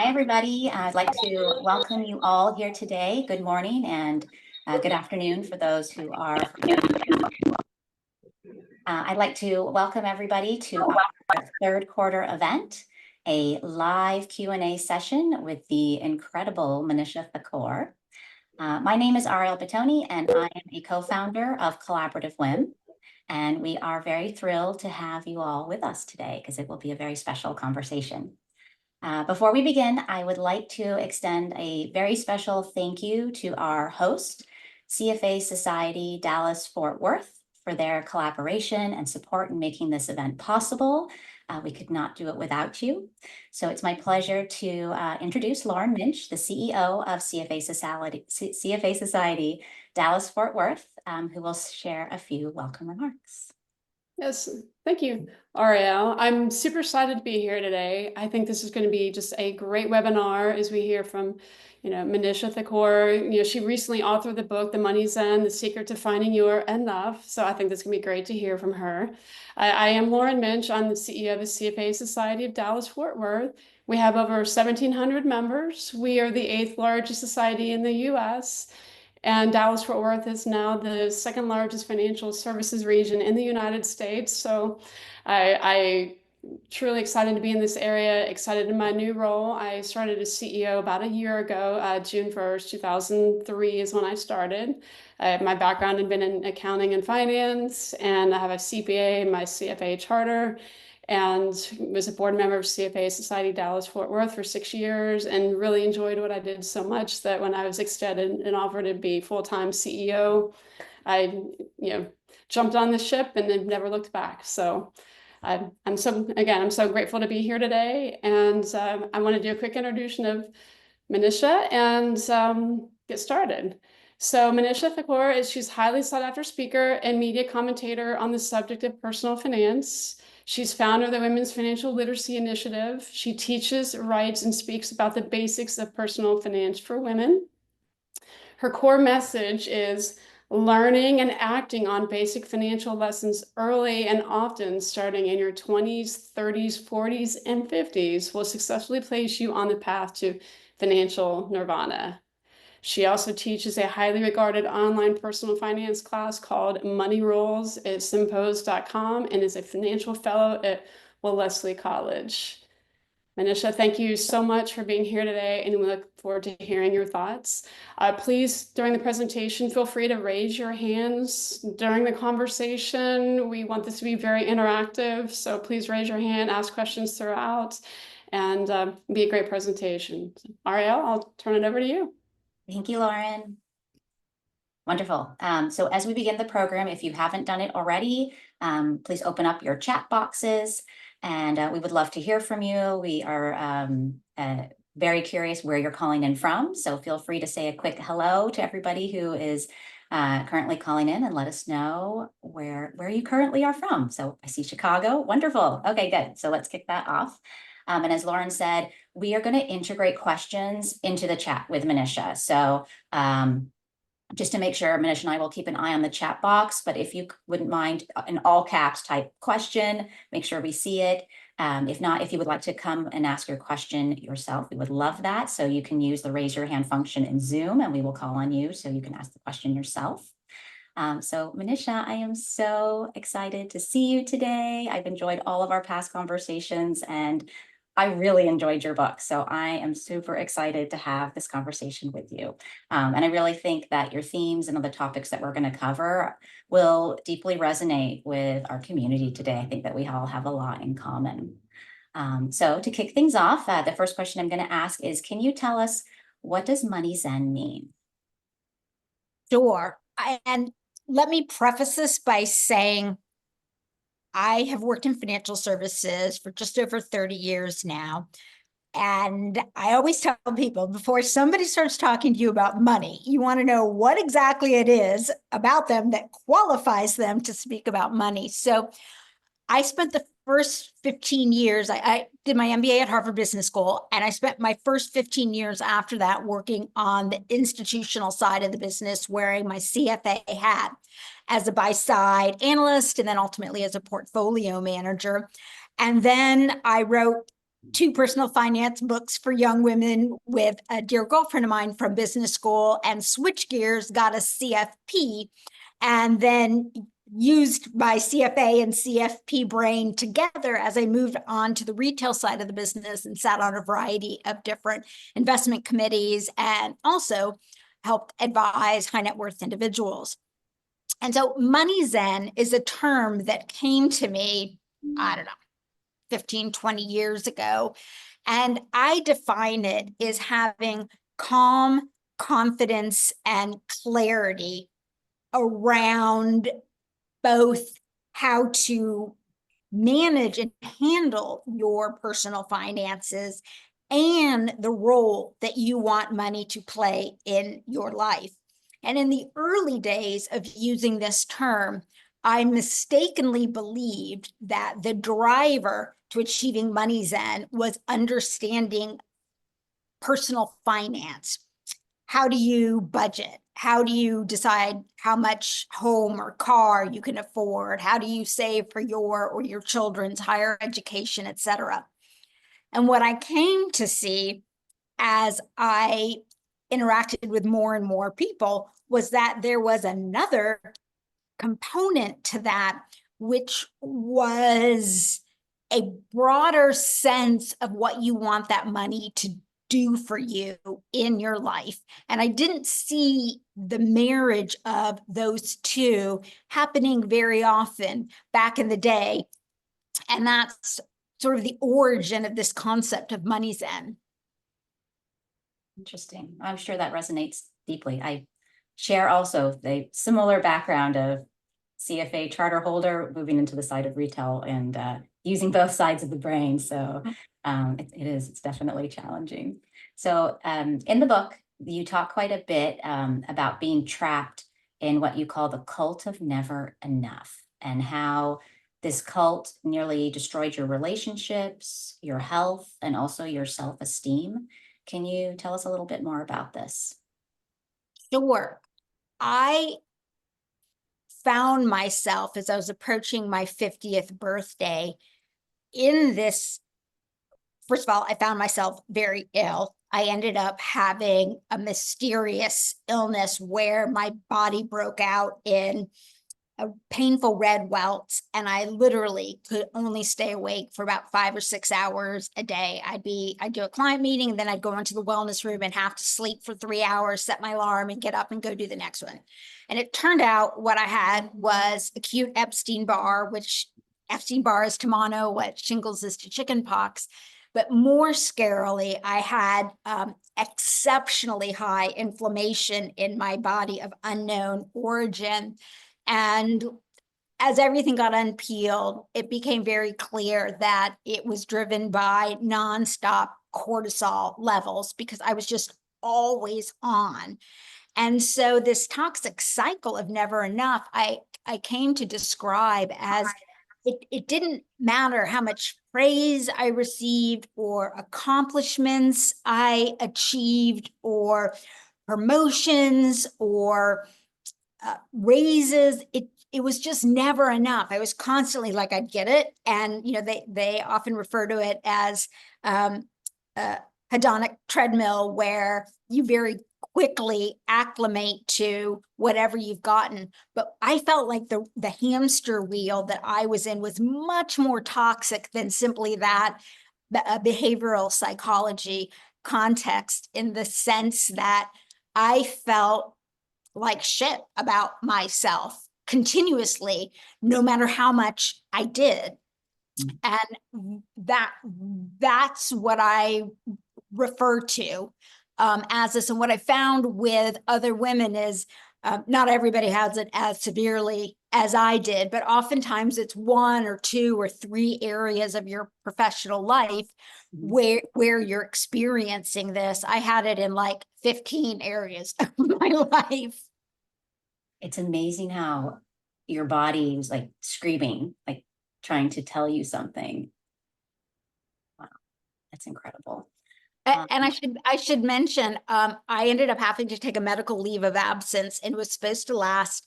Hi, everybody. I'd like to welcome you all here today. Good morning and good afternoon for those who are. I'd like to welcome everybody to our third quarter event, a live Q&A session with the incredible Manisha Thakor. My name is Ariel Batoni, and I am a co-founder of CWIM. And we are very thrilled to have you all with us today because it will be a very special conversation. Before we begin, I would like to extend a very special thank you to our host, CFA Society Dallas-Fort Worth, for their collaboration and support in making this event possible. We could not do it without you. So it's my pleasure to introduce Lauren Minch, the CEO of CFA Society Dallas-Fort Worth, who will share a few welcome remarks. Yes, thank you, Ariel. I'm super excited to be here today. I think this is going to be just a great webinar as we hear from, Manisha Thakor. She recently authored the book, The MoneyZen, The Secret to Finding Your Enough. So I think this is going to be great to hear from her. I am Lauren Minch. I'm the CEO of the CFA Society of Dallas-Fort Worth. We have over 1,700 members. We are the 8th largest society in the U.S., and Dallas-Fort Worth is now the second largest financial services region in the United States. So I truly excited to be in this area, excited in my new role. I started as CEO about a year ago, June 1st, 2003 is when I started. My background had been in accounting and finance, and I have a CPA and my CFA charter, and was a board member of CFA Society Dallas-Fort Worth for 6 years, and really enjoyed what I did so much that when I was extended and offered to be full-time CEO, I jumped on the ship and then never looked back. So I'm so grateful to be here today, and I want to do a quick introduction of Manisha and get started. So Manisha Thakor she's a highly sought after speaker and media commentator on the subject of personal finance. She's founder of the Women's Financial Literacy Initiative. She teaches, writes, and speaks about the basics of personal finance for women. Her core message is learning and acting on basic financial lessons early and often starting in your 20s, 30s, 40s, and 50s will successfully place you on the path to financial nirvana. She also teaches a highly regarded online personal finance class called Money Rules at Simpose.com and is a financial fellow at Wellesley College. Manisha, thank you so much for being here today, and we look forward to hearing your thoughts. Please, during the presentation, feel free to raise your hands during the conversation. We want this to be very interactive, so please raise your hand, ask questions throughout, and be a great presentation. Ariel, I'll turn it over to you. Thank you, Lauren. Wonderful. So as we begin the program, if you haven't done it already, please open up your chat boxes, and we would love to hear from you. We are very curious where you're calling in from, so feel free to say a quick hello to everybody who is currently calling in and let us know where you currently are from. So I see Chicago. Wonderful. Okay, good. So let's kick that off. And as Lauren said, we are going to integrate questions into the chat with Manisha. So just to make sure, Manisha and I will keep an eye on the chat box, but if you wouldn't mind an all caps type question, make sure we see it. If not, if you would like to come and ask your question yourself, we would love that. So you can use the raise your hand function in Zoom and we will call on you so you can ask the question yourself. So Manisha, I am so excited to see you today. I've enjoyed all of our past conversations and I really enjoyed your book. So I am super excited to have this conversation with you. And I really think that your themes and the topics that we're going to cover will deeply resonate with our community today. I think that we all have a lot in common. So to kick things off, the first question I'm going to ask is, can you tell us, what does MoneyZen mean? Sure. And let me preface this by saying I have worked in financial services for just over 30 years now. And I always tell people, before somebody starts talking to you about money, you want to know what exactly it is about them that qualifies them to speak about money. So I spent the first 15 years, I did my MBA at Harvard Business School, and I spent my first 15 years after that working on the institutional side of the business, wearing my CFA hat as a buy-side analyst, and then ultimately as a portfolio manager. And then I wrote 2 personal finance books for young women with a dear girlfriend of mine from business school, and switch gears, got a CFP, and then used my CFA and CFP brain together as I moved on to the retail side of the business and sat on a variety of different investment committees and also helped advise high net worth individuals. And so MoneyZen is a term that came to me, I don't know, 15, 20 years ago. And I define it as having calm confidence and clarity around both how to manage and handle your personal finances and the role that you want money to play in your life. And in the early days of using this term, I mistakenly believed that the driver to achieving MoneyZen was understanding personal finance. How do you budget? How do you decide how much home or car you can afford? How do you save for your or your children's higher education, et cetera? And what I came to see as I interacted with more and more people was that there was another component to that, which was a broader sense of what you want that money to do for you in your life. And I didn't see the marriage of those two happening very often back in the day. And that's sort of the origin of this concept of MoneyZen. Interesting. I'm sure that resonates deeply. I share also the similar background of CFA charter holder, moving into the side of retail and using both sides of the brain. So it's definitely challenging. So in the book, you talk quite a bit about being trapped in what you call the cult of never enough, and how this cult nearly destroyed your relationships, your health, and also your self-esteem. Can you tell us a little bit more about this? Sure. I found myself as I was approaching my 50th birthday in this. First of all, I found myself very ill. I ended up having a mysterious illness where my body broke out in a painful red welts, and I literally could only stay awake for about 5 or 6 hours a day. I'd do a client meeting, and then I'd go into the wellness room and have to sleep for 3 hours, set my alarm, and get up and go do the next one. And it turned out what I had was acute Epstein-Barr, which Epstein-Barr is to mono, what shingles is to chickenpox. But more scarily, I had exceptionally high inflammation in my body of unknown origin. And as everything got unpeeled, it became very clear that it was driven by nonstop cortisol levels because I was just always on. And so this toxic cycle of never enough, I came to describe as it didn't matter how much praise I received or accomplishments I achieved or promotions or raises. It was just never enough. I was constantly like, I'd get it. And, they often refer to it as hedonic treadmill, where you very quickly acclimate to whatever you've gotten. But I felt like the hamster wheel that I was in was much more toxic than simply that behavioral psychology context, in the sense that I felt like shit about myself continuously, no matter how much I did. And that's what I refer to as this. And what I found with other women is not everybody has it as severely as I did, but oftentimes it's 1 or 2 or 3 areas of your professional life where you're experiencing this. I had it in like 15 areas of my life. It's amazing how your body was like screaming, like trying to tell you something. Wow, that's incredible. And I should mention, I ended up having to take a medical leave of absence, and it was supposed to last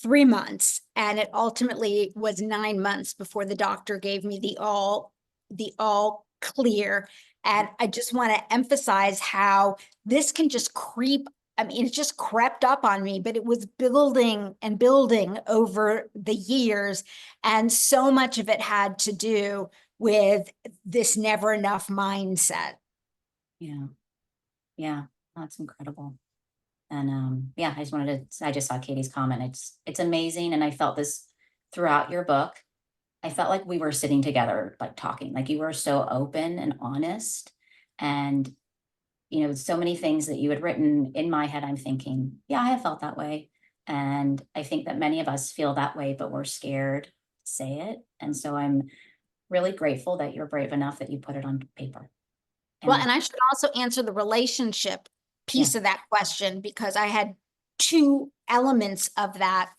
3 months. And it ultimately was 9 months before the doctor gave me the all clear. And I just want to emphasize how this can just creep. I mean, it just crept up on me, but it was building and building over the years. And so much of it had to do with this never enough mindset. Yeah. Yeah. That's incredible. And yeah, I just saw Katie's comment. It's amazing. And I felt this throughout your book. I felt like we were sitting together, like talking, like you were so open and honest. And, so many things that you had written in my head, I'm thinking, yeah, I have felt that way. And I think that many of us feel that way, but we're scared to say it. And so I'm really grateful that you're brave enough that you put it on paper. Well, and I should also answer the relationship piece of that question, because I had two elements of that.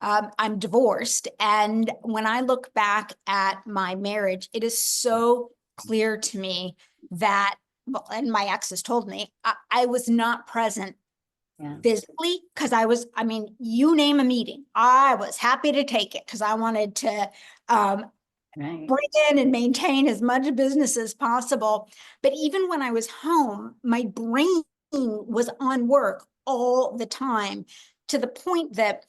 I'm divorced. And when I look back at my marriage, it is so clear to me that, well, and my ex has told me, I was not present physically, because I mean, you name a meeting, I was happy to take it because I wanted to bring in and maintain as much business as possible. But even when I was home, my brain was on work all the time, to the point that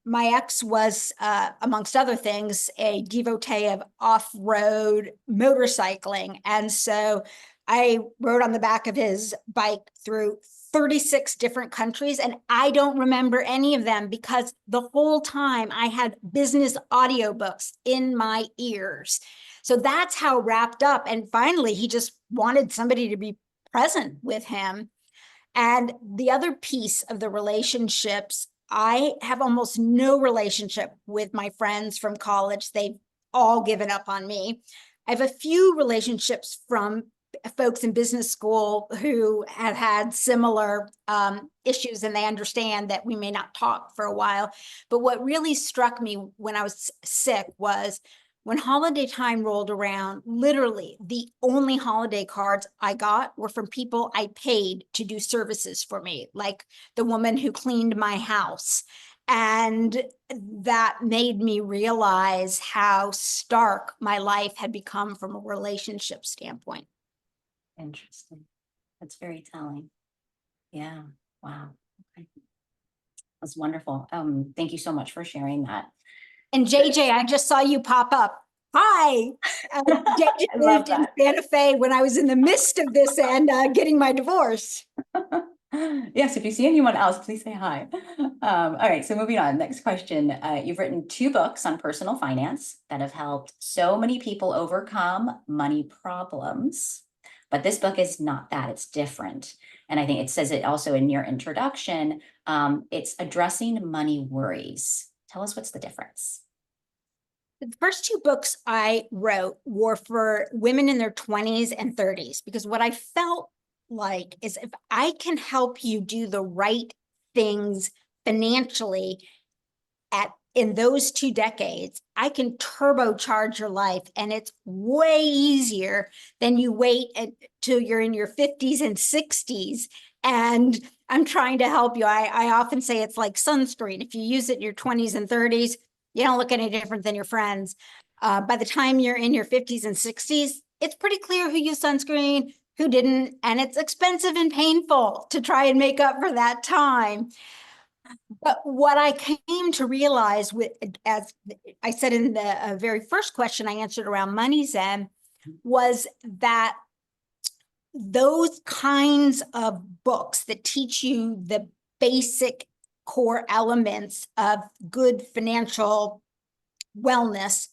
my ex was, amongst other things, a devotee of off-road motorcycling. And so I rode on the back of his bike through 36 different countries, and I don't remember any of them because the whole time I had business audiobooks in my ears. So that's how wrapped up. And finally, he just wanted somebody to be present with him. And the other piece of the relationships, I have almost no relationship with my friends from college. They've all given up on me. I have a few relationships from folks in business school who have had similar issues, and they understand that we may not talk for a while. But what really struck me when I was sick was when holiday time rolled around, literally the only holiday cards I got were from people I paid to do services for me, like the woman who cleaned my house. And that made me realize how stark my life had become from a relationship standpoint. Interesting. That's very telling. Yeah. Wow. Okay. That's wonderful. Thank you so much for sharing that. And JJ, I just saw you pop up. Hi. JJ lived in Santa Fe when I was in the midst of this and getting my divorce. Yes, if you see anyone else, please say hi. All right, so moving on. Next question. You've written 2 books on personal finance that have helped so many people overcome money problems. But this book is not that, it's different. And I think it says it also in your introduction. It's addressing money worries. Tell us what's the difference. The first 2 books I wrote were for women in their 20s and 30s, because what I felt like is if I can help you do the right things financially in those 2 decades, I can turbocharge your life, and it's way easier than you wait until you're in your 50s and 60s. And I'm trying to help you. I often say it's like sunscreen. If you use it in your 20s and 30s, you don't look any different than your friends. By the time you're in your 50s and 60s, it's pretty clear who used sunscreen, who didn't, and it's expensive and painful to try and make up for that time. But what I came to realize, as I said in the very first question I answered around MoneyZen, was that those kinds of books that teach you the basic core elements of good financial wellness,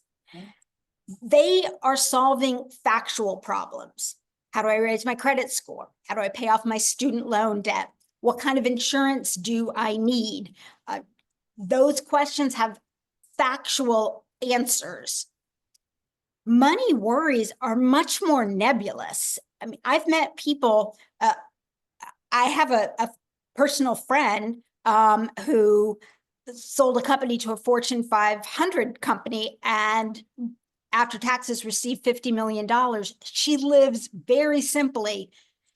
they are solving factual problems. How do I raise my credit score? How do I pay off my student loan debt? What kind of insurance do I need? Those questions have factual answers. Money worries are much more nebulous. I mean, I've met people, I have a personal friend who sold a company to a Fortune 500 company, and after taxes received $50 million. She lives very simply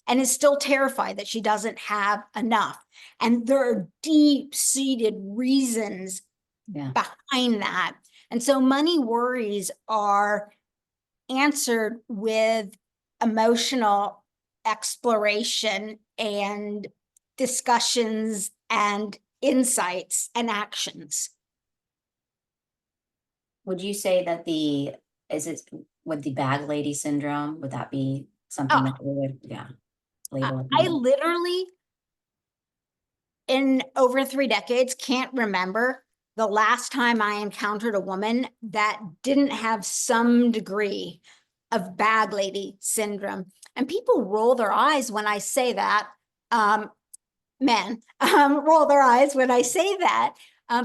and is still terrified that she doesn't have enough. And there are deep-seated reasons behind that. And so money worries are answered with emotional exploration and discussions and insights and actions. Would you say that is it with the bag lady syndrome, would that be something that we would, label? I literally, in over 3 decades, can't remember the last time I encountered a woman that didn't have some degree of bag lady syndrome. And people roll their eyes when I say that. Men roll their eyes when I say that,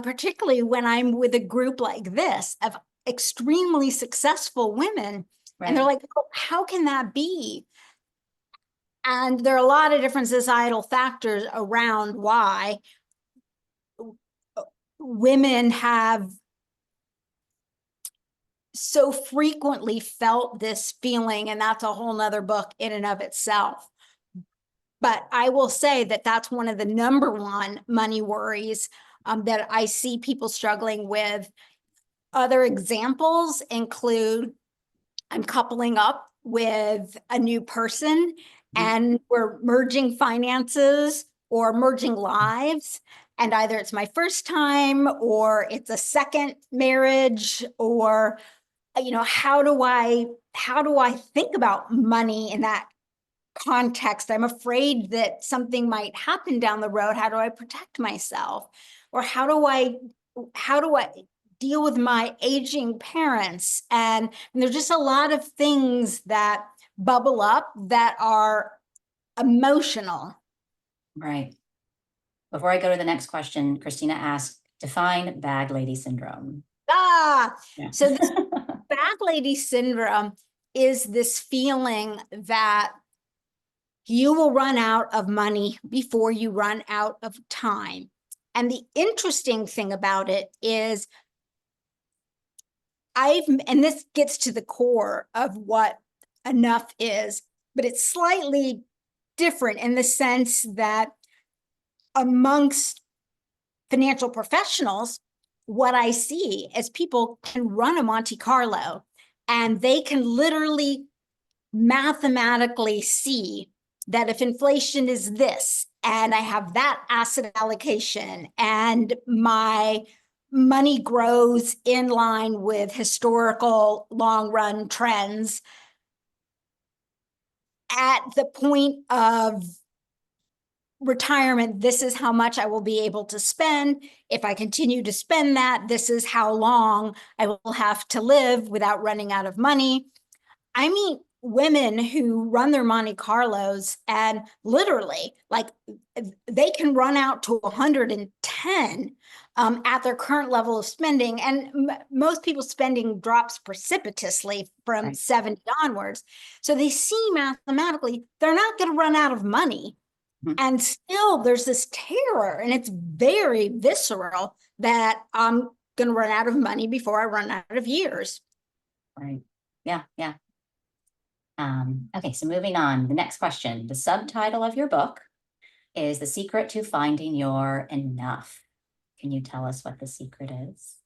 particularly when I'm with a group like this of extremely successful women. Right. And they're like, oh, how can that be? And there are a lot of different societal factors around why women have so frequently felt this feeling, and that's a whole nother book in and of itself. But I will say that that's one of the #1 money worries that I see people struggling with. Other examples include I'm coupling up with a new person and we're merging finances or merging lives. And either it's my first time or it's a second marriage, or, you know, how do I think about money in that context? I'm afraid that something might happen down the road. How do I protect myself? Or how do I deal with my aging parents? And there's just a lot of things that bubble up that are emotional. Right. Before I go to the next question, Christina asked, define bag lady syndrome. Yeah. So this bag lady syndrome is this feeling that you will run out of money before you run out of time. And the interesting thing about it is and this gets to the core of what enough is, but it's slightly different in the sense that amongst financial professionals, what I see is people can run a Monte Carlo and they can literally mathematically see that if inflation is this, and I have that asset allocation, and my money grows in line with historical long run trends, at the point of retirement, this is how much I will be able to spend. If I continue to spend that, this is how long I will have to live without running out of money. I meet women who run their Monte Carlos and literally, like, they can run out to 110 at their current level of spending. And most people's spending drops precipitously from 70 onwards. So they see mathematically they're not going to run out of money. And still there's this terror, and it's very visceral, that I'm going to run out of money before I run out of years. Right. Yeah. Yeah. Okay, so moving on, the next question. The subtitle of your book is The Secret to Finding Your Enough. Can you tell us what the secret is?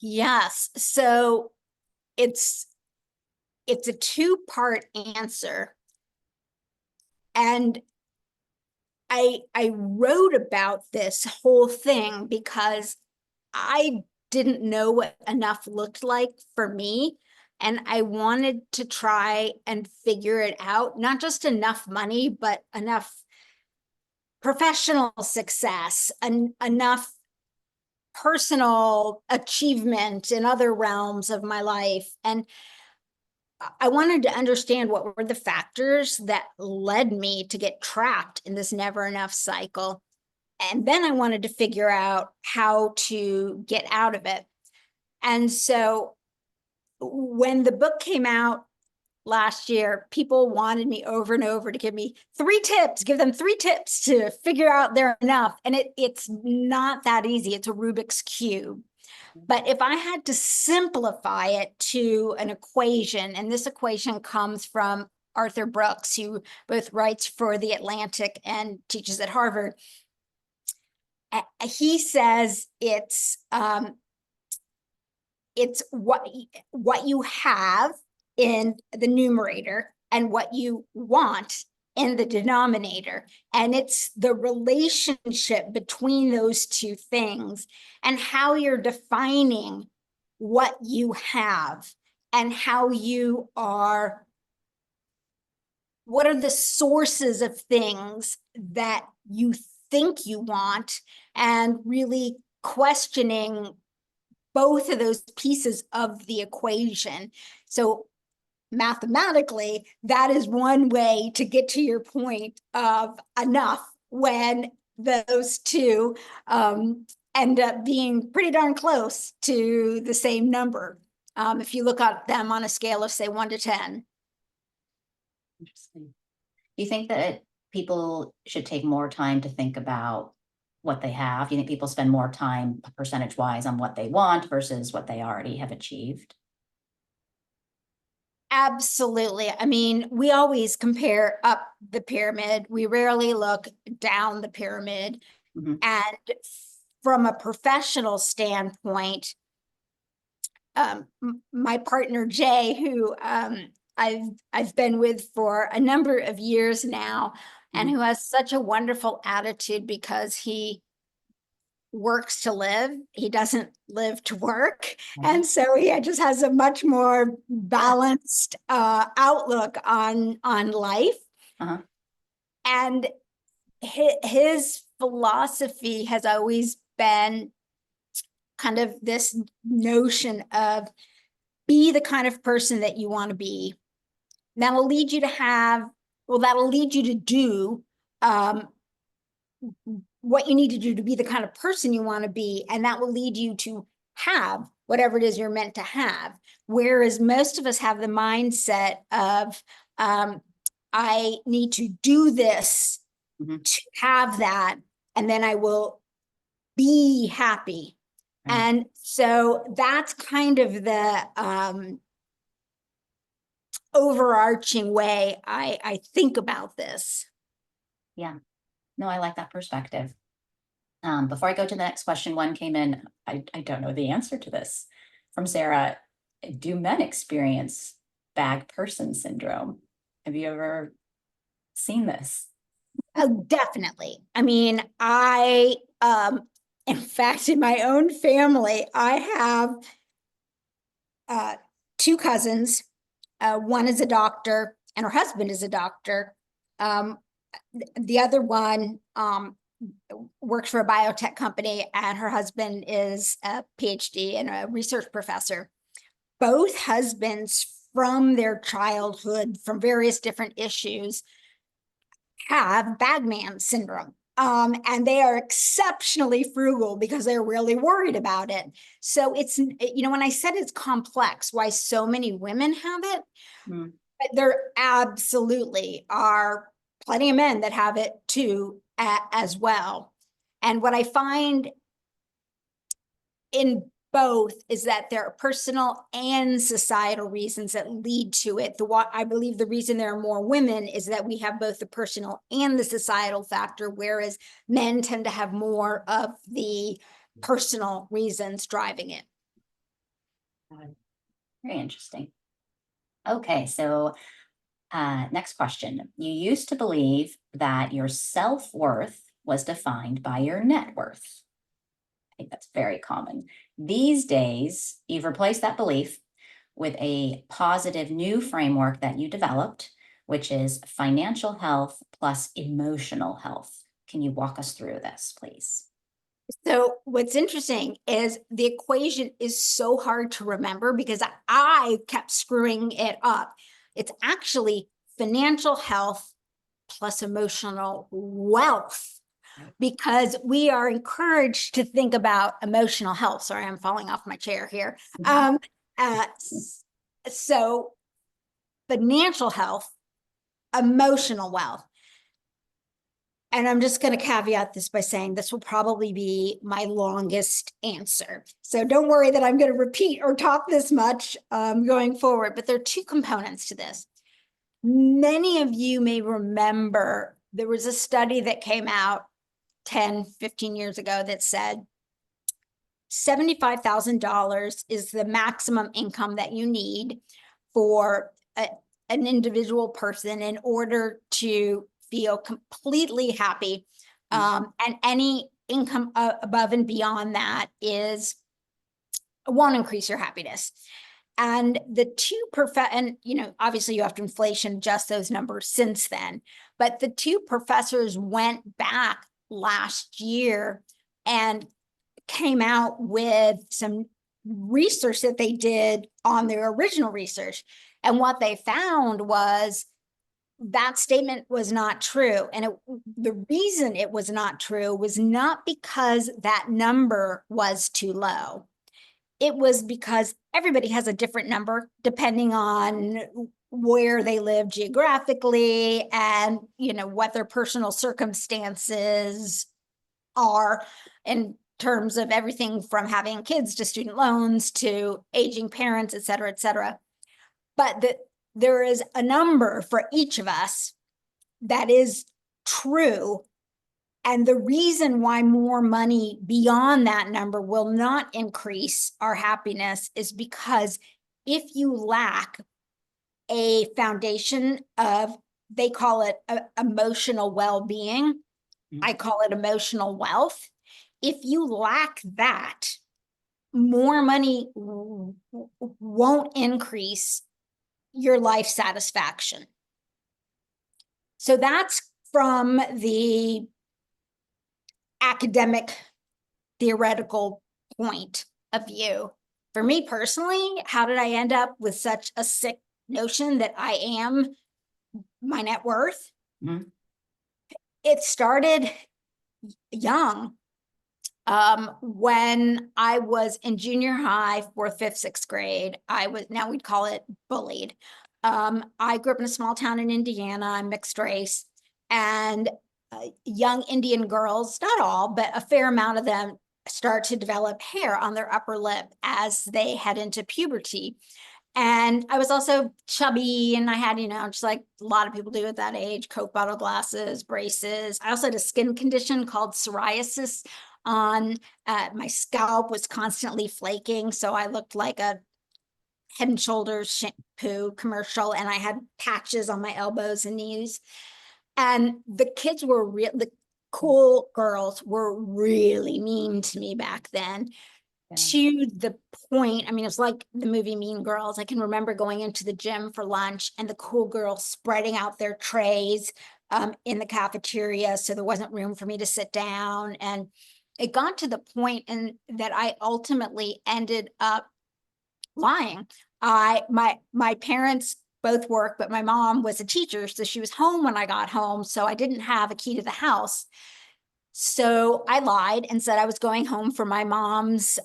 Yes. So it's a 2-part answer. And I wrote about this whole thing because I didn't know what enough looked like for me. And I wanted to try and figure it out, not just enough money, but enough professional success, and enough personal achievement in other realms of my life. And I wanted to understand what were the factors that led me to get trapped in this never enough cycle. And then I wanted to figure out how to get out of it. And so when the book came out last year, people wanted me over and over to give me 3 tips, give them 3 tips to figure out they're enough. And it's not that easy. It's a Rubik's Cube. But if I had to simplify it to an equation, and this equation comes from Arthur Brooks, who both writes for The Atlantic and teaches at Harvard, he says it's what you have in the numerator and what you want in the denominator. And it's the relationship between those two things and how you're defining what you have and how you are, what are the sources of things that you think you want, and really questioning both of those pieces of the equation. So mathematically, that is one way to get to your point of enough, when those two end up being pretty darn close to the same number. If you look at them on a scale of, say, 1 to 10. Interesting. Do you think that people should take more time to think about what they have? Do you think people spend more time percentage-wise on what they want versus what they already have achieved? Absolutely. I mean, we always compare up the pyramid. We rarely look down the pyramid. Mhm. And from a professional standpoint, my partner Jay, who I've been with for a number of years now, and who has such a wonderful attitude because he works to live. He doesn't live to work. And so he just has a much more balanced outlook on life. Uh-huh. And his philosophy has always been kind of this notion of be the kind of person that you want to be. That'll lead you to have, well, that'll lead you to do what you need to do to be the kind of person you want to be, and that will lead you to have whatever it is you're meant to have. Whereas most of us have the mindset of, I need to do this to have that, and then I will be happy. Right. And so that's kind of the overarching way I think about this. Yeah. No, I like that perspective. Before I go to the next question, one came in. I don't know the answer to this, from Sarah. Do men experience bag person syndrome? Have you ever seen this? Oh, definitely. I mean, in fact, in my own family, I have 2 cousins. One is a doctor and her husband is a doctor. The other one works for a biotech company, and her husband is a PhD and a research professor. Both husbands from their childhood, from various different issues, have bagman syndrome. And they are exceptionally frugal because they're really worried about it. So it's, when I said it's complex, why so many women have it, but there absolutely are plenty of men that have it too, as well. And what I find in both is that there are personal and societal reasons that lead to it. I believe the reason there are more women is that we have both the personal and the societal factor, whereas men tend to have more of the personal reasons driving it. Very interesting. Okay, so next question. You used to believe that your self-worth was defined by your net worth. I think that's very common. These days, you've replaced that belief with a positive new framework that you developed, which is financial health plus emotional health. Can you walk us through this, please? So what's interesting is the equation is so hard to remember because I kept screwing it up. It's actually financial health plus emotional wealth, because we are encouraged to think about emotional health. Sorry, I'm falling off my chair here. So financial health, emotional wealth. And I'm just going to caveat this by saying this will probably be my longest answer. So don't worry that I'm going to repeat or talk this much going forward, but there are 2 components to this. Many of you may remember there was a study that came out 10, 15 years ago that said $75,000 is the maximum income that you need for an individual person in order to feel completely happy. And any income above and beyond that won't increase your happiness. And the two and obviously you have to inflation adjust those numbers since then, but the two professors went back last year and came out with some research that they did on their original research. And what they found was that statement was not true. And the reason it was not true was not because that number was too low. It was because everybody has a different number depending on where they live geographically and, what their personal circumstances are in terms of everything from having kids to student loans to aging parents, et cetera, et cetera. But there is a number for each of us that is true. And the reason why more money beyond that number will not increase our happiness is because if you lack a foundation of, they call it emotional well-being, I call it emotional wealth. If you lack that, more money won't increase your life satisfaction. So that's from the academic theoretical point of view. For me personally, how did I end up with such a sick notion that I am my net worth? It started young. When I was in junior high, 4th, 5th, 6th grade, now we'd call it bullied. I grew up in a small town in Indiana. I'm mixed race, and young Indian girls, not all, but a fair amount of them, start to develop hair on their upper lip as they head into puberty. And I was also chubby, and I had, just like a lot of people do at that age, Coke bottle glasses, braces. I also had a skin condition called psoriasis on my scalp was constantly flaking. So I looked like a Head and Shoulders shampoo commercial, and I had patches on my elbows and knees. And the kids were the cool girls were really mean to me back then. To the point, it was like the movie Mean Girls. I can remember going into the gym for lunch and the cool girls spreading out their trays in the cafeteria, so there wasn't room for me to sit down. And it got to the point that I ultimately ended up lying. My parents both work, but my mom was a teacher, so she was home when I got home, so I didn't have a key to the house. So I lied and said I was going home for my mom's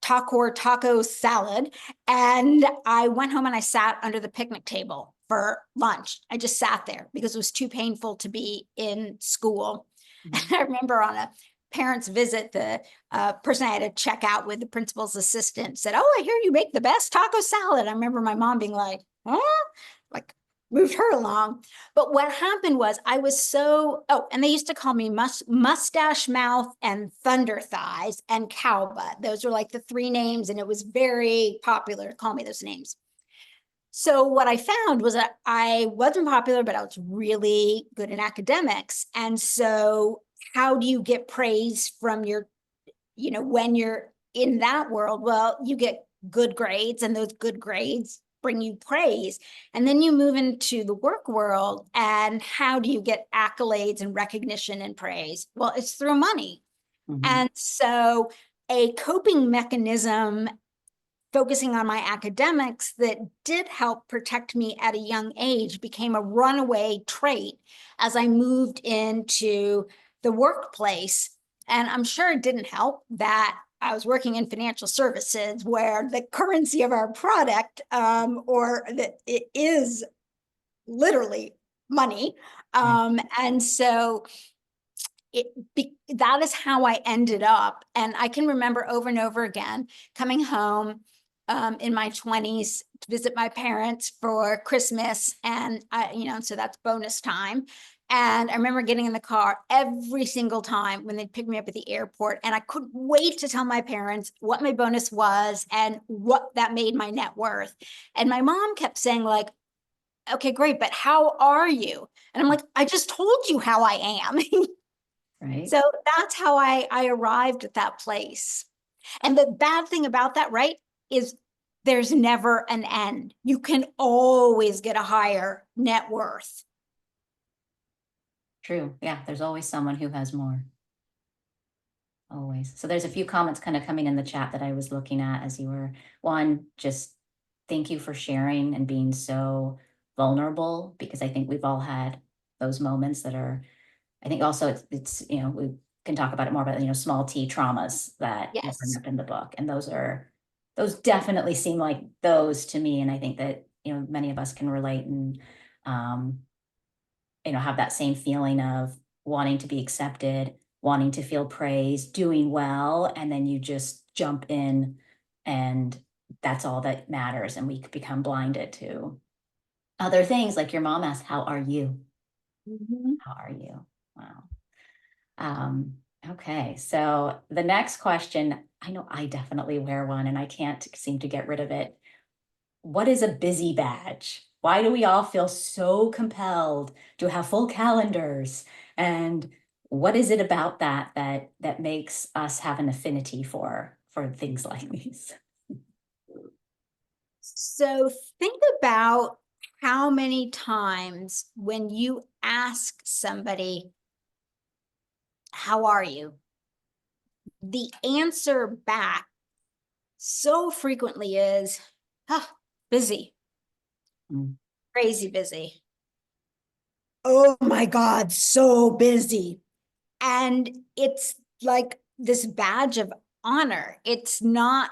Thakor taco salad. And I went home and I sat under the picnic table for lunch. I just sat there because it was too painful to be in school. And I remember on a parents' visit, the person I had to check out with, the principal's assistant, said, "Oh, I hear you make the best taco salad." I remember my mom being like, "Huh?" Like, moved her along. But what happened was I was and they used to call me mustache mouth and thunder thighs and cow butt. Those were like the 3 names, and it was very popular to call me those names. So what I found was that I wasn't popular, but I was really good in academics. And so how do you get praise from your, when you're in that world? Well, you get good grades, and those good grades bring you praise. And then you move into the work world, and how do you get accolades and recognition and praise? Well, it's through money. And so a coping mechanism focusing on my academics that did help protect me at a young age became a runaway trait as I moved into the workplace. And I'm sure it didn't help that I was working in financial services, where the currency of our product, or that it is literally money. And so that is how I ended up. And I can remember over and over again coming home in my 20s to visit my parents for Christmas. And so that's bonus time. And I remember getting in the car every single time when they'd pick me up at the airport. And I couldn't wait to tell my parents what my bonus was and what that made my net worth. And my mom kept saying, like, okay, great, but how are you? And I'm like, I just told you how I am. Right. So that's how I arrived at that place. And the bad thing about that, right, is there's never an end. You can always get a higher net worth. True. Yeah. There's always someone who has more. Always. So there's a few comments kind of coming in the chat that I was looking at as you were. One, just thank you for sharing and being so vulnerable, because I think we've all had those moments that are, I think also it's we can talk about it more about, small T traumas that you bring Yes. up in the book. And those definitely seem like those to me. And I think that, many of us can relate and, have that same feeling of wanting to be accepted, wanting to feel praised, doing well, and then you just jump in and that's all that matters. And we become blinded to other things, like your mom asked, how are you? Mhm. How are you? Wow. Okay, so the next question, I know I definitely wear one and I can't seem to get rid of it. What is a busy badge? Why do we all feel so compelled to have full calendars? And what is it about that makes us have an affinity for things like these? So think about how many times when you ask somebody, how are you? The answer back so frequently is, busy, Mm. crazy busy. Oh my God, so busy. And it's like this badge of honor. It's not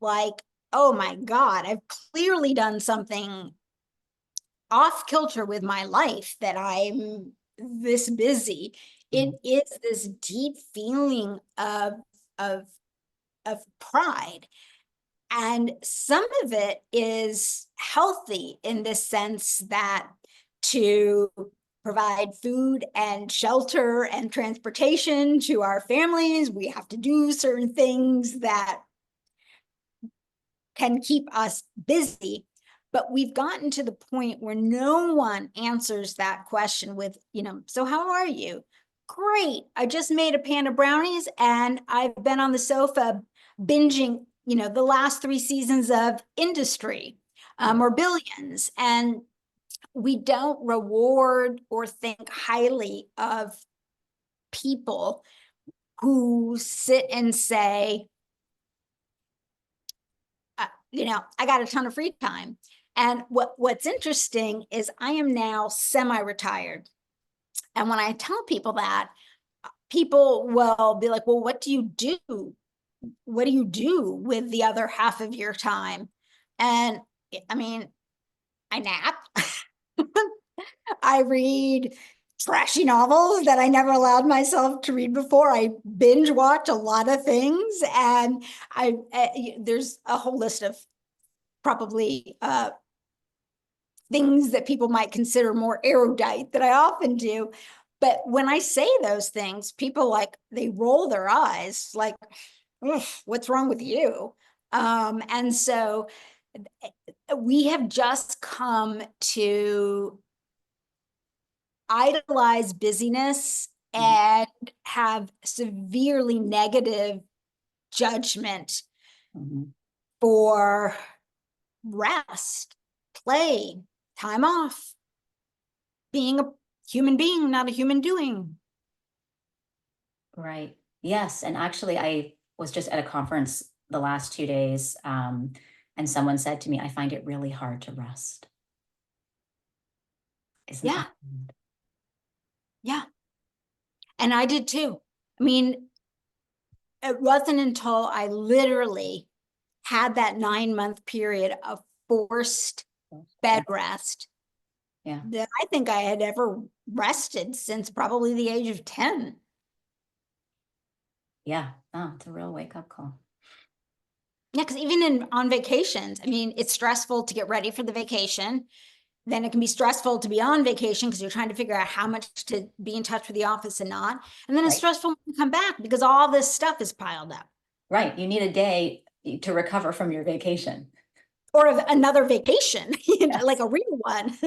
like, oh my God, I've clearly done something off kilter with my life that I'm this busy. It is this deep feeling of of pride. And some of it is healthy in the sense that to provide food and shelter and transportation to our families, we have to do certain things that can keep us busy. But we've gotten to the point where no one answers that question with, so how are you? Great. I just made a pan of brownies and I've been on the sofa binging, the last 3 seasons of Industry or Billions. And we don't reward or think highly of people who sit and say, I got a ton of free time. And what's interesting is I am now semi-retired. And when I tell people that, people will be like, well, what do you do? What do you do with the other half of your time? And I mean, I nap. I read trashy novels that I never allowed myself to read before. I binge watch a lot of things. And there's a whole list of probably things that people might consider more erudite that I often do. But when I say those things, people they roll their eyes like, what's wrong with you? And so we have just come to idolize busyness and have severely negative judgment for rest, play, time off, being a human being, not a human doing. Right. Yes. And actually, I was just at a conference the last 2 days, and someone said to me, I find it really hard to rest. Isn't Yeah. that weird? Yeah. And I did too. I mean, it wasn't until I literally had that 9-month period of forced bed rest Yeah. that I think I had ever rested since probably the age of 10. Yeah. Oh, it's a real wake up call. Yeah, because even on vacations, I mean, it's stressful to get ready for the vacation. Then it can be stressful to be on vacation because you're trying to figure out how much to be in touch with the office and not. And then it's Right. stressful when you come back because all this stuff is piled up. Right. You need a day to recover from your vacation. Or another vacation, Yes. like a real one.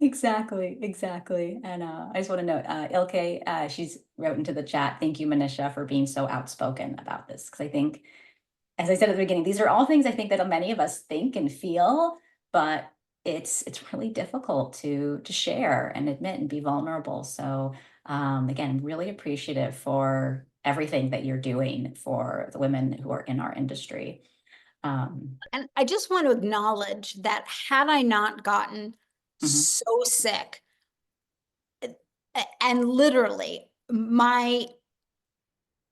Exactly, exactly. And I just want to note, Ilke, she's wrote into the chat, thank you, Manisha, for being so outspoken about this. Because I think, as I said at the beginning, these are all things I think that many of us think and feel, but it's really difficult to share and admit and be vulnerable. So again, really appreciative for everything that you're doing for the women who are in our industry. And I just want to acknowledge that had I not gotten so sick, and literally my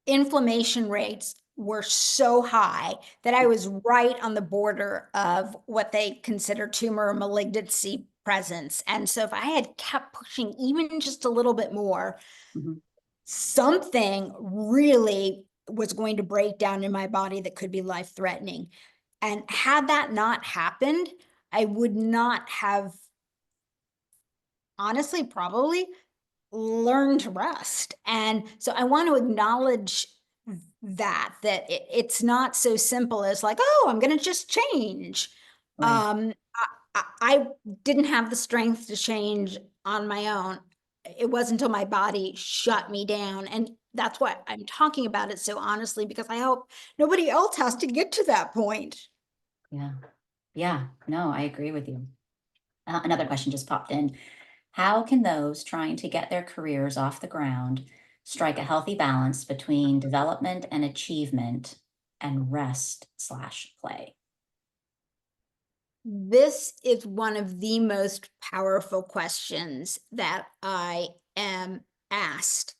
inflammation rates were so high that I was right on the border of what they consider tumor or malignancy presence. And so if I had kept pushing even just a little bit more, Mhm. something really was going to break down in my body that could be life-threatening. And had that not happened, I would not have, honestly, probably learned to rest. And so I want to acknowledge it's not so simple as like, oh, I'm going to just change. Right. I didn't have the strength to change on my own. It wasn't until my body shut me down. And that's why I'm talking about it so honestly, because I hope nobody else has to get to that point. Yeah. Yeah. No, I agree with you. Another question just popped in. How can those trying to get their careers off the ground strike a healthy balance between development and achievement and rest/play? This is one of the most powerful questions that I am asked.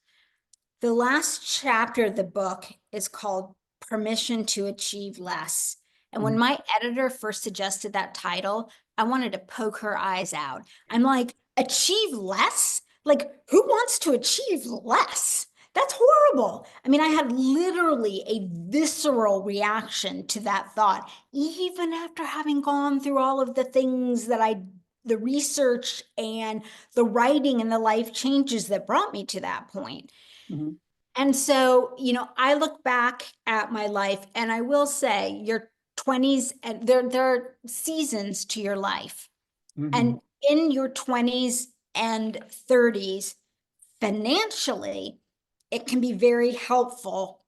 The last chapter of the book is called Permission to Achieve Less. And when my editor first suggested that title, I wanted to poke her eyes out. I'm like, achieve less? Like, who wants to achieve less? That's horrible. I mean, I had literally a visceral reaction to that thought, even after having gone through all of the things that the research and the writing and the life changes that brought me to that point. Mhm. And so, I look back at my life and I will say your 20s, and there are seasons to your life. Mhm. And in your 20s and 30s, financially, it can be very helpful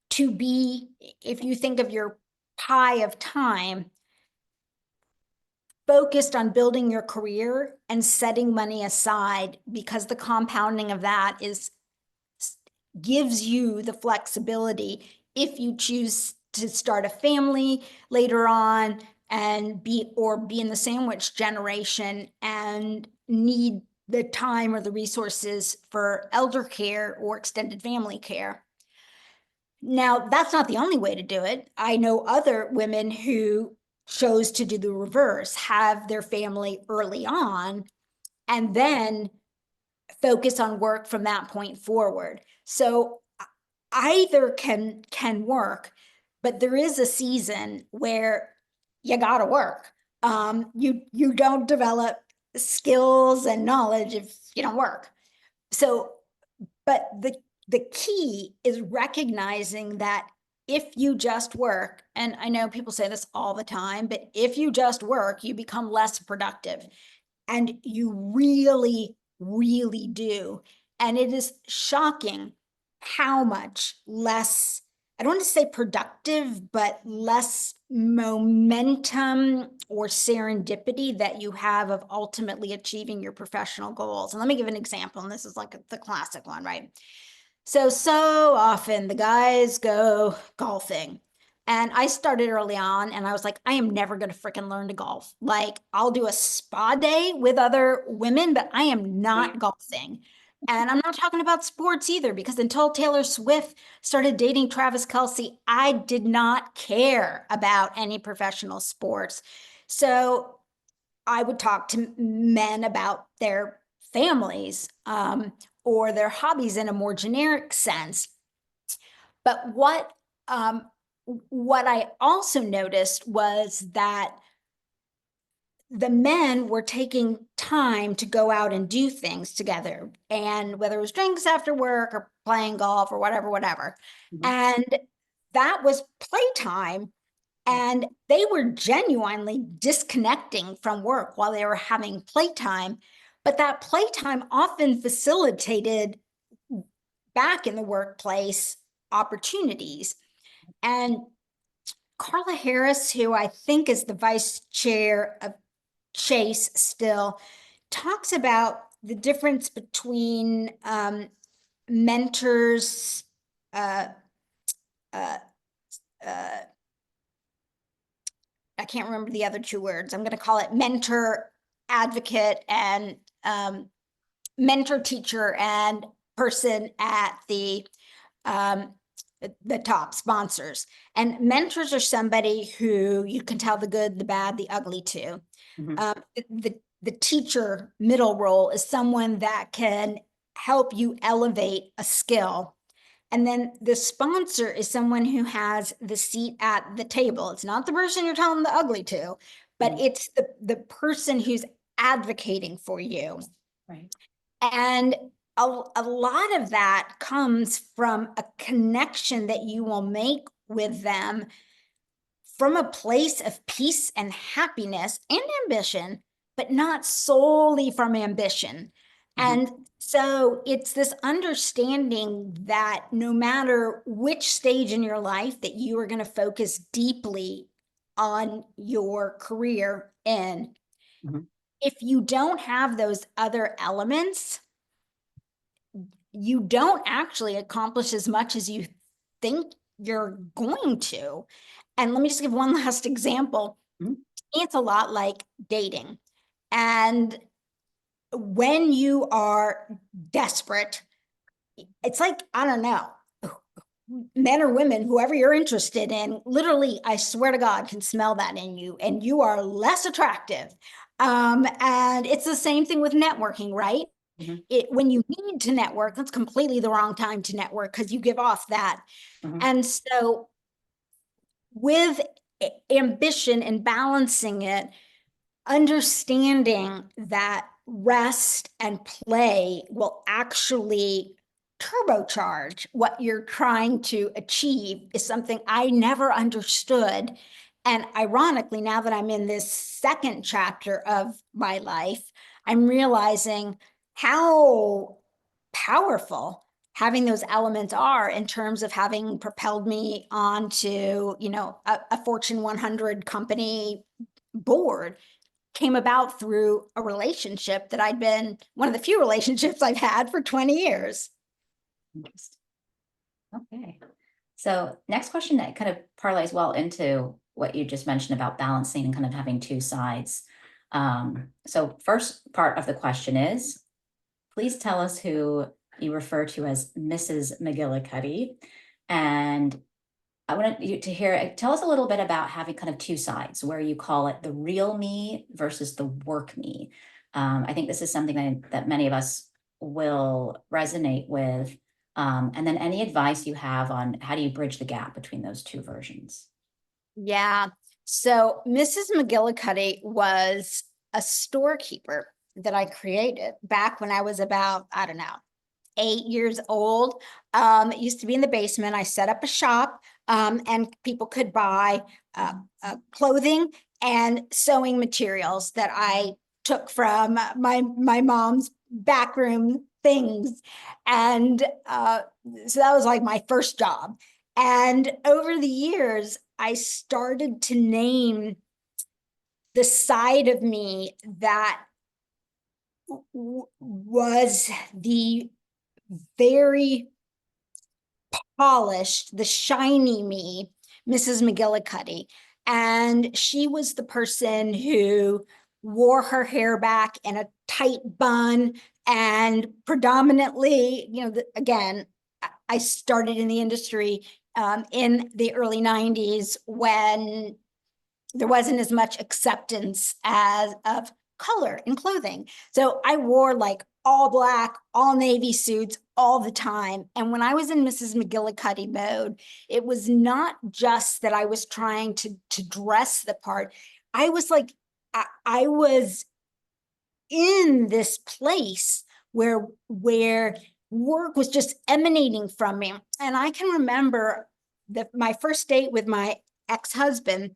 to be, if you think of your pie of time, focused on building your career and setting money aside, because the compounding of that gives you the flexibility if you choose to start a family later on and be in the sandwich generation and need the time or the resources for elder care or extended family care. Now, that's not the only way to do it. I know other women who chose to do the reverse, have their family early on, and then focus on work from that point forward. So either can work, but there is a season where you got to work. You don't develop skills and knowledge if you don't work. So, but the key is recognizing that if you just work, and I know people say this all the time, but if you just work, you become less productive. And you really, really do. And it is shocking how much less, I don't want to say productive, but less momentum or serendipity that you have of ultimately achieving your professional goals. And let me give an example. And this is like the classic one, right? So often the guys go golfing. And I started early on and I was like, I am never going to freaking learn to golf. Like, I'll do a spa day with other women, but I am not golfing. And I'm not talking about sports either, because until Taylor Swift started dating Travis Kelce, I did not care about any professional sports. So I would talk to men about their families or their hobbies in a more generic sense. But what what I also noticed was that the men were taking time to go out and do things together, and whether it was drinks after work or playing golf or whatever. Mhm. And that was playtime. And they were genuinely disconnecting from work while they were having playtime. But that playtime often facilitated back in the workplace opportunities. And Carla Harris, who I think is the vice chair of Chase still, talks about the difference between mentors, uh, uh, uh, I can't remember the other two words. I'm going to call it mentor, advocate, and mentor, teacher, and person at um, the top sponsors. And mentors are somebody who you can tell the good, the bad, the ugly to. Mhm. The teacher middle role is someone that can help you elevate a skill. And then the sponsor is someone who has the seat at the table. It's not the person you're telling the ugly to, but Mhm. it's the person who's advocating for you. Right. And a lot of that comes from a connection that you will make with them from a place of peace and happiness and ambition, but not solely from ambition. Mhm. And so it's this understanding that no matter which stage in your life that you are going to focus deeply on your career in, Mhm. if you don't have those other elements, you don't actually accomplish as much as you think you're going to. And let me just give one last example. Mhm. It's a lot like dating. And when you are desperate, it's like, I don't know, men or women, whoever you're interested in, literally, I swear to God, can smell that in you, and you are less attractive. And it's the same thing with networking, right? Mhm. When you need to network, that's completely the wrong time to network because you give off that. Mhm. And so with ambition and balancing it, understanding that rest and play will actually turbocharge what you're trying to achieve is something I never understood. And ironically, now that I'm in this second chapter of my life, I'm realizing how powerful having those elements are in terms of having propelled me onto, a Fortune 100 company board came about through a relationship that I'd been one of the few relationships I've had for 20 years. Interesting. Okay. So next question that kind of parlays well into what you just mentioned about balancing and kind of having two sides. So first part of the question is, please tell us who you refer to as Mrs. McGillicuddy. And I want you to hear, tell us a little bit about having kind of two sides where you call it the real me versus the work me. I think this is something that many of us will resonate with. And then any advice you have on how do you bridge the gap between those two versions? Yeah. So Mrs. McGillicuddy was a storekeeper that I created back when I was about, I don't know, 8 years old. It used to be in the basement. I set up a shop, and people could buy clothing and sewing materials that I took from my mom's backroom things. And so that was like my first job. And over the years, I started to name the side of me that was the very polished, the shiny me, Mrs. McGillicuddy. And she was the person who wore her hair back in a tight bun and predominantly, again, I started in the industry in the early 90s when there wasn't as much acceptance of color in clothing. So I wore like all black, all navy suits all the time. And when I was in Mrs. McGillicuddy mode, it was not just that I was trying to dress the part. I was like, I was in this place where work was just emanating from me. And I can remember my first date with my ex-husband,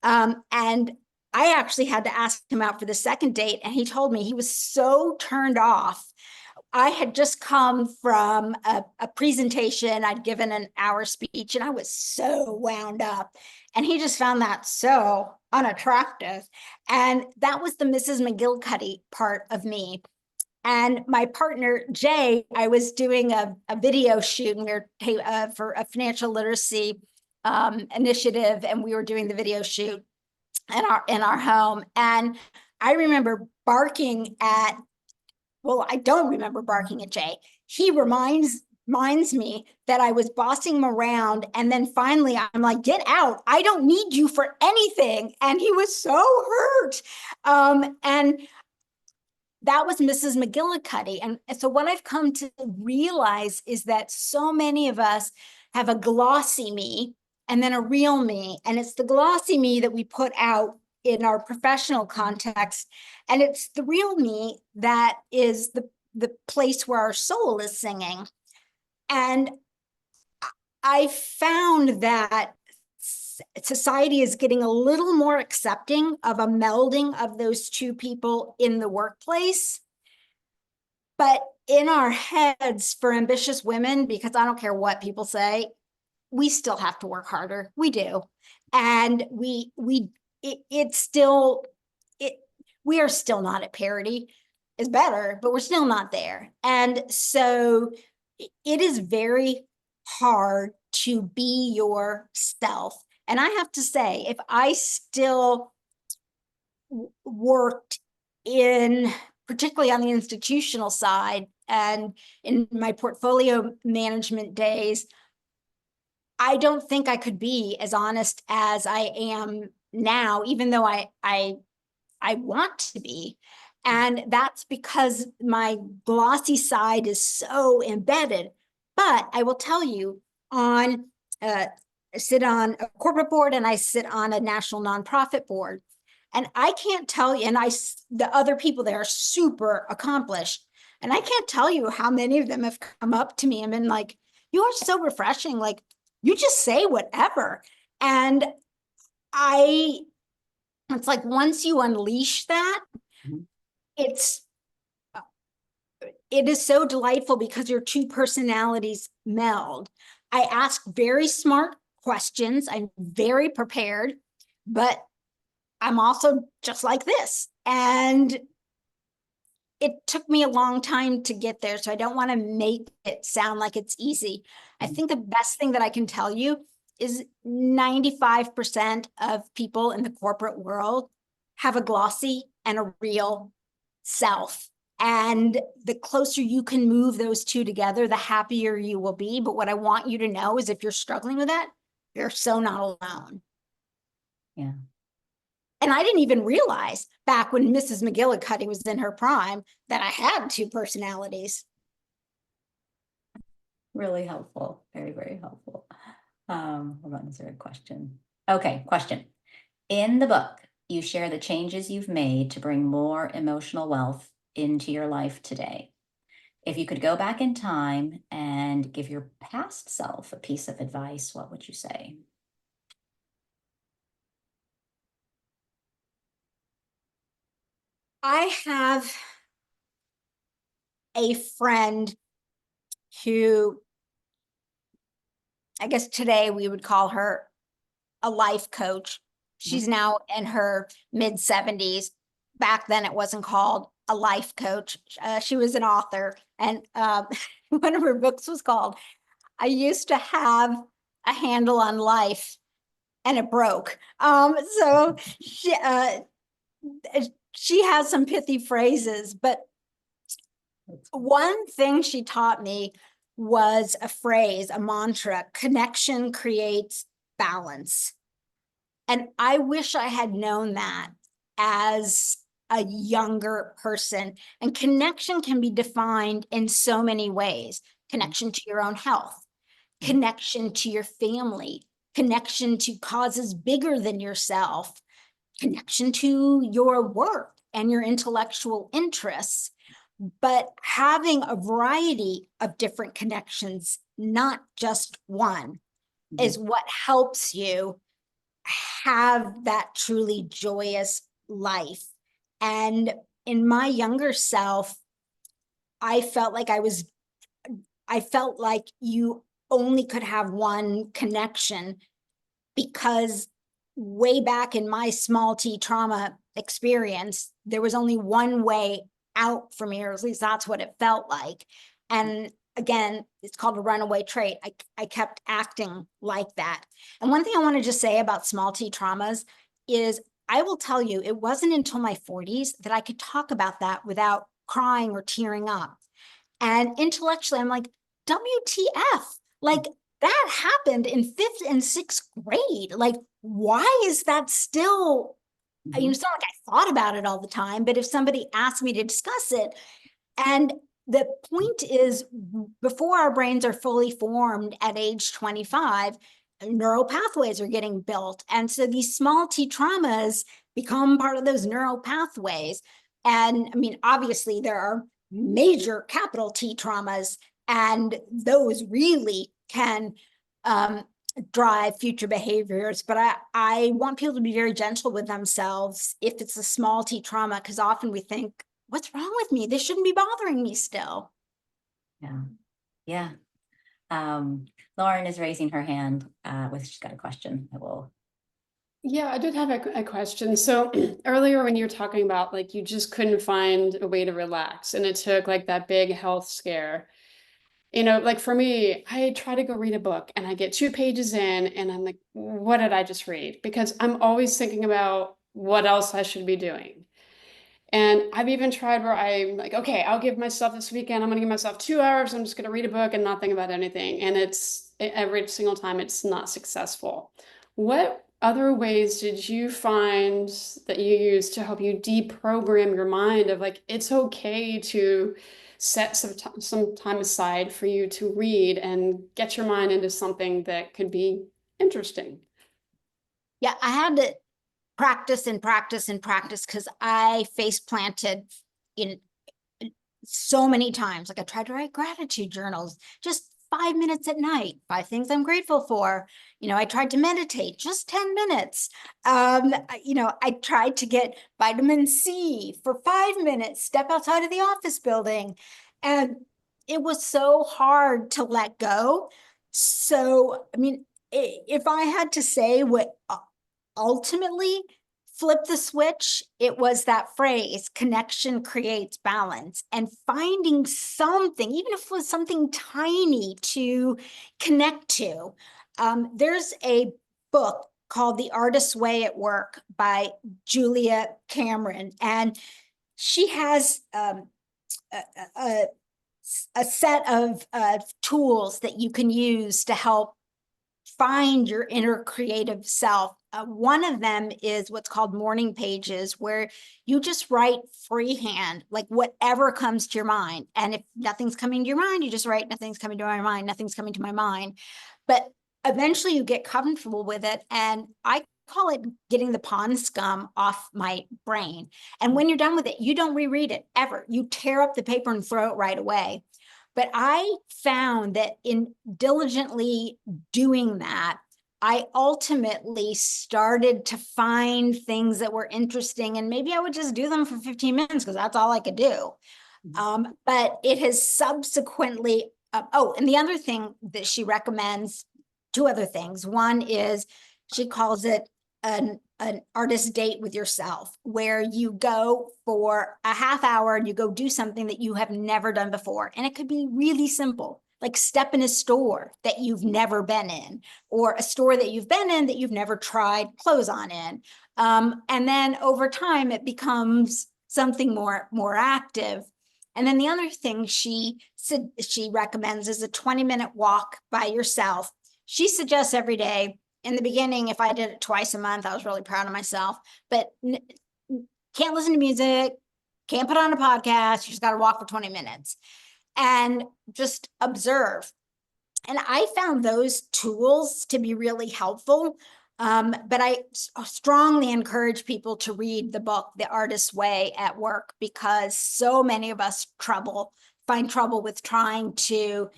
and I actually had to ask him out for the second date, and he told me he was so turned off. I had just come from a presentation. I'd given an hour speech, and I was so wound up. And he just found that so unattractive. And that was the Mrs. McGillicuddy part of me. And my partner, Jay, I was doing a video shoot, and we were for a financial literacy initiative, and we were doing the video shoot in our home. And I remember barking at, well, I don't remember barking at Jay. He reminds me that I was bossing him around. And then finally I'm like, get out. I don't need you for anything. And he was so hurt. And that was Mrs. McGillicuddy. And so what I've come to realize is that so many of us have a glossy me and then a real me. And it's the glossy me that we put out in our professional context. And it's the real me that is the place where our soul is singing. And I found that society is getting a little more accepting of a melding of those two people in the workplace. But in our heads for ambitious women, because I don't care what people say, we still have to work harder. We do. And we are still not at parity. It's better, but we're still not there. And so it is very hard to be yourself. And I have to say, if I still worked particularly on the institutional side and in my portfolio management days, I don't think I could be as honest as I am now, even though I want to be. And that's because my glossy side is so embedded. But I will tell you, I sit on a corporate board and I sit on a national nonprofit board. And I can't tell you, and the other people there are super accomplished. And I can't tell you how many of them have come up to me and been like, you are so refreshing. Like, you just say whatever. And it's like, once you unleash that, it is so delightful because your two personalities meld. I ask very smart questions. I'm very prepared, but I'm also just like this. And it took me a long time to get there, so I don't want to make it sound like it's easy. I think the best thing that I can tell you is 95% of people in the corporate world have a glossy and a real self. And the closer you can move those two together, the happier you will be. But what I want you to know is if you're struggling with that, you're so not alone. Yeah. And I didn't even realize back when Mrs. McGillicuddy was in her prime that I had two personalities. Really helpful. Very, very helpful. Hold on, is there a question? Okay, question. In the book, you share the changes you've made to bring more emotional wealth into your life today. If you could go back in time and give your past self a piece of advice, what would you say? I have a friend who, I guess today we would call her a life coach. She's now in her mid 70s. Back then it wasn't called a life coach. She was an author, and one of her books was called I Used to Have a Handle on Life and It Broke. So she has some pithy phrases, but one thing she taught me was a phrase, a mantra: connection creates balance. And I wish I had known that as a younger person. And connection can be defined in so many ways. Connection to your own health, connection to your family, connection to causes bigger than yourself, connection to your work and your intellectual interests. But having a variety of different connections, not just one, is what helps you have that truly joyous life. And in my younger self, I felt like you only could have one connection, because way back in my small t trauma experience, there was only one way out for me, or at least that's what it felt like. And again, it's called a runaway trait. I kept acting like that. And one thing I want to just say about small t traumas is, I will tell you, it wasn't until my 40s that I could talk about that without crying or tearing up. And intellectually, I'm like, WTF? Like, that happened in 5th and 6th grade. Like, why is that still, it's not like I thought about it all the time, but if somebody asked me to discuss it, and the point is, before our brains are fully formed at age 25, neural pathways are getting built. And so these small t traumas become part of those neural pathways. And I mean, obviously there are major capital T traumas, and those really can drive future behaviors. But I want people to be very gentle with themselves if it's a small t trauma, because often we think, what's wrong with me? This shouldn't be bothering me still. Yeah. Yeah. Lauren is raising her hand she's got a question. Yeah, I did have a question. So earlier when you were talking about like you just couldn't find a way to relax, and it took like that big health scare. Like for me, I try to go read a book and I get 2 pages in and I'm like, what did I just read? Because I'm always thinking about what else I should be doing. And I've even tried where I'm like, okay, I'll give myself this weekend, I'm going to give myself 2 hours. I'm just going to read a book and not think about anything. And every single time it's not successful. What other ways did you find that you use to help you deprogram your mind of like, it's okay to set some time aside for you to read and get your mind into something that could be interesting? Yeah, I had to practice and practice and practice, because I face planted in so many times. Like, I tried to write gratitude journals, just 5 minutes at night, 5 things I'm grateful for. I tried to meditate, just 10 minutes. I tried to get vitamin C for 5 minutes, step outside of the office building. And it was so hard to let go. So, I mean, if I had to say what ultimately flip the switch, it was that phrase, connection creates balance, and finding something, even if it was something tiny, to connect to. There's a book called The Artist's Way at Work by Julia Cameron, and she has a set of tools that you can use to help find your inner creative self. One of them is what's called morning pages, where you just write freehand, like whatever comes to your mind. And if nothing's coming to your mind, you just write, nothing's coming to my mind, nothing's coming to my mind. But eventually you get comfortable with it. And I call it getting the pond scum off my brain. And when you're done with it, you don't reread it ever. You tear up the paper and throw it right away. But I found that in diligently doing that, I ultimately started to find things that were interesting, and maybe I would just do them for 15 minutes because that's all I could do. But it has subsequently, and the other thing that she recommends, 2 other things. One is she calls it an artist date with yourself, where you go for a half hour and you go do something that you have never done before. And it could be really simple, like step in a store that you've never been in, or a store that you've been in that you've never tried clothes on in. And then over time, it becomes something more active. And then the other thing she recommends is a 20-minute walk by yourself. She suggests every day. In the beginning, if I did it twice a month, I was really proud of myself. But can't listen to music, can't put on a podcast, you just got to walk for 20 minutes and just observe. And I found those tools to be really helpful. But I strongly encourage people to read the book, The Artist's Way at Work, because so many of us find trouble with trying to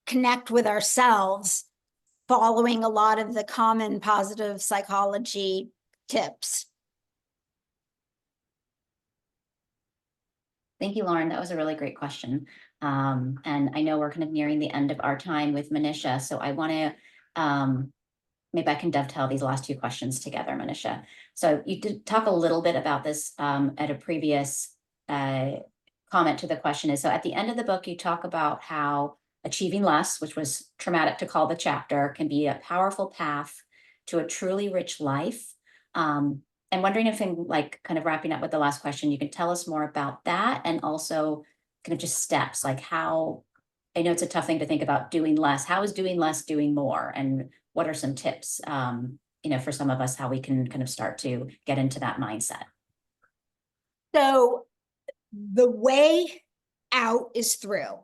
connect with ourselves, following a lot of the common positive psychology tips. Thank you, Lauren. That was a really great question. And I know we're kind of nearing the end of our time with Manisha, so I want to, maybe I can dovetail these last two questions together, Manisha. So you did talk a little bit about this at a previous comment to the question is, so at the end of the book, you talk about how achieving less, which was traumatic to call the chapter, can be a powerful path to a truly rich life. I'm wondering if in like kind of wrapping up with the last question, you can tell us more about that and also kind of just steps, like how, I know it's a tough thing to think about doing less. How is doing less doing more? And what are some tips, for some of us, how we can kind of start to get into that mindset? So the way out is through.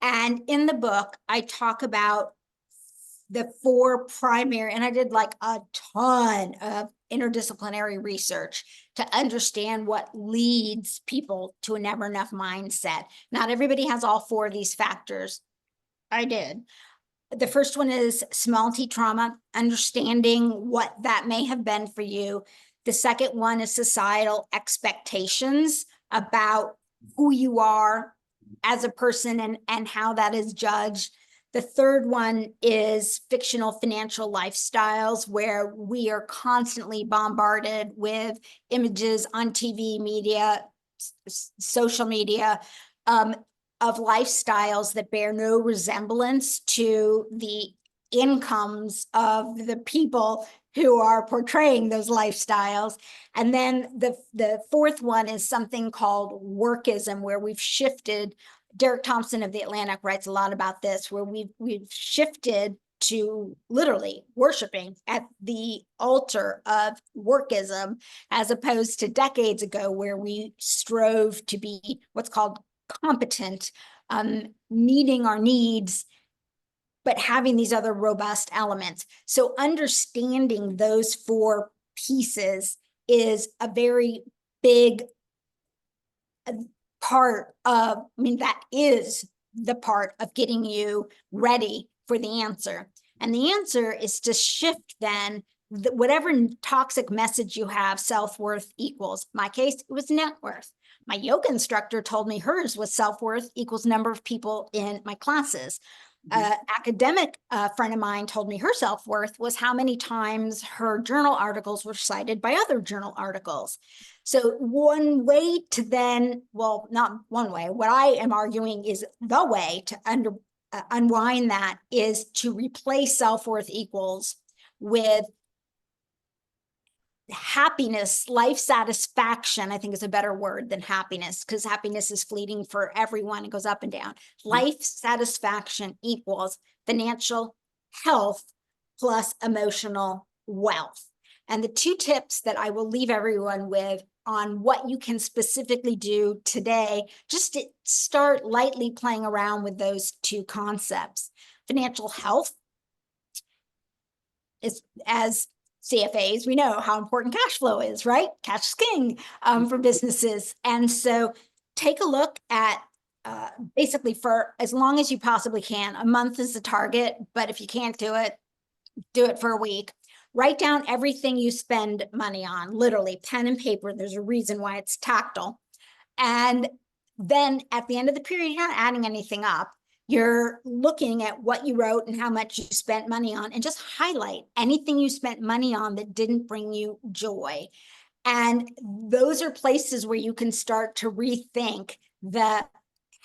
And in the book, I talk about the 4 primary, and I did like a ton of interdisciplinary research to understand what leads people to a never enough mindset. Not everybody has all 4 of these factors. I did. The first one is small T trauma, understanding what that may have been for you. The second one is societal expectations about who you are as a person and how that is judged. The third one is fictional financial lifestyles, where we are constantly bombarded with images on TV, media, social media, of lifestyles that bear no resemblance to the incomes of the people who are portraying those lifestyles. And then the fourth one is something called workism, where we've shifted. Derek Thompson of The Atlantic writes a lot about this, where we've shifted to literally worshiping at the altar of workism, as opposed to decades ago, where we strove to be what's called competent, meeting our needs, but having these other robust elements. So understanding those 4 pieces is a very big part of, that is the part of getting you ready for the answer. And the answer is to shift then whatever toxic message you have, self-worth equals. My case, it was net worth. My yoga instructor told me hers was self-worth equals number of people in my classes. Academic friend of mine told me her self-worth was how many times her journal articles were cited by other journal articles. So one way to then, well, not one way, what I am arguing is the way to unwind that is to replace self-worth equals with happiness, life satisfaction. I think is a better word than happiness, because happiness is fleeting for everyone. It goes up and down. Life satisfaction equals financial health plus emotional wealth. And the 2 tips that I will leave everyone with on what you can specifically do today, just to start lightly playing around with those 2 concepts. Financial health is, as CFAs, we know how important cash flow is, right? Cash is king for businesses. And so take a look at basically, for as long as you possibly can. A month is the target, but if you can't do it for a week. Write down everything you spend money on, literally pen and paper. There's a reason why it's tactile. And then at the end of the period, you're not adding anything up. You're looking at what you wrote and how much you spent money on, and just highlight anything you spent money on that didn't bring you joy. And those are places where you can start to rethink the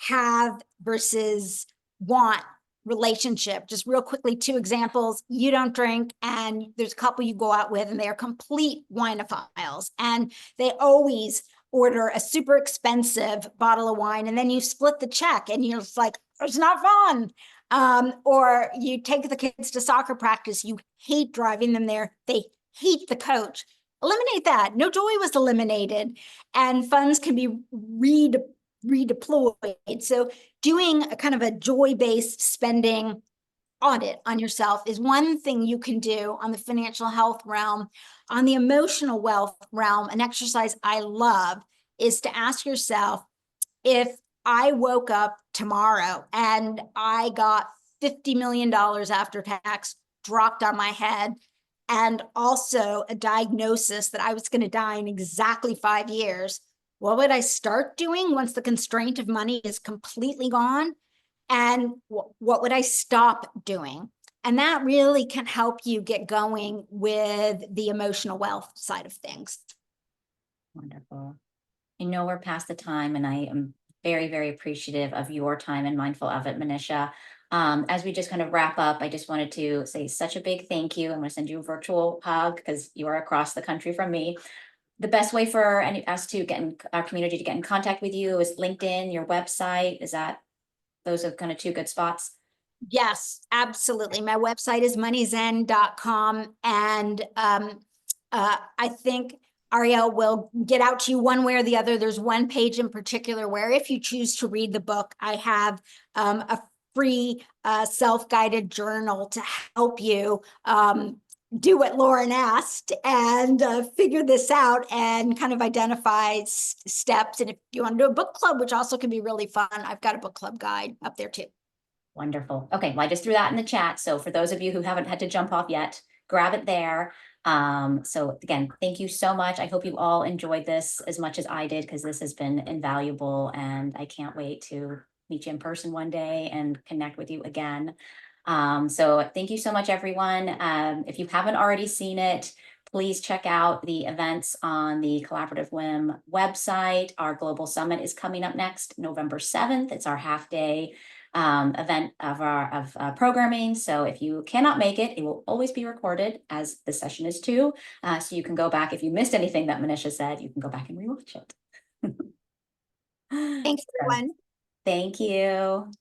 have versus want relationship. Just real quickly, 2 examples. You don't drink, and there's a couple you go out with, and they are complete winophiles, and they always order a super expensive bottle of wine, and then you split the check, and you're just like, it's not fun. Or you take the kids to soccer practice. You hate driving them there. They hate the coach. eliminate that. No joy was eliminated, and funds can be redeployed. So doing a kind of a joy-based spending audit on yourself is one thing you can do on the financial health realm. On the emotional wealth realm, an exercise I love is to ask yourself, if I woke up tomorrow and I got $50 million after tax dropped on my head, and also a diagnosis that I was going to die in exactly 5 years, what would I start doing once the constraint of money is completely gone? And what would I stop doing? And that really can help you get going with the emotional wealth side of things. Wonderful. I know we're past the time, and I am very, very appreciative of your time and mindful of it, Manisha. As we just kind of wrap up, I just wanted to say such a big thank you. I'm going to send you a virtual hug because you are across the country from me. The best way for us to get in our community to get in contact with you is LinkedIn, your website. Is that, those are kind of two good spots? Yes, absolutely. My website is MoneyZen.com. And I think Ariel will get out to you one way or the other. There's one page in particular where, if you choose to read the book, I have a free self-guided journal to help you do what Lauren asked and figure this out and kind of identify steps. And if you want to do a book club, which also can be really fun, I've got a book club guide up there too. Wonderful. Okay, well, I just threw that in the chat. So for those of you who haven't had to jump off yet, grab it there. So again, thank you so much. I hope you all enjoyed this as much as I did, because this has been invaluable, and I can't wait to meet you in person one day and connect with you again. So thank you so much, everyone. If you haven't already seen it, please check out the events on the Collaborative WIM website. Our Global Summit is coming up next, November 7th. It's our half-day event of programming. So if you cannot make it, it will always be recorded, as the session is too. So you can go back, if you missed anything that Manisha said, you can go back and rewatch it. Thanks, everyone. Thank you.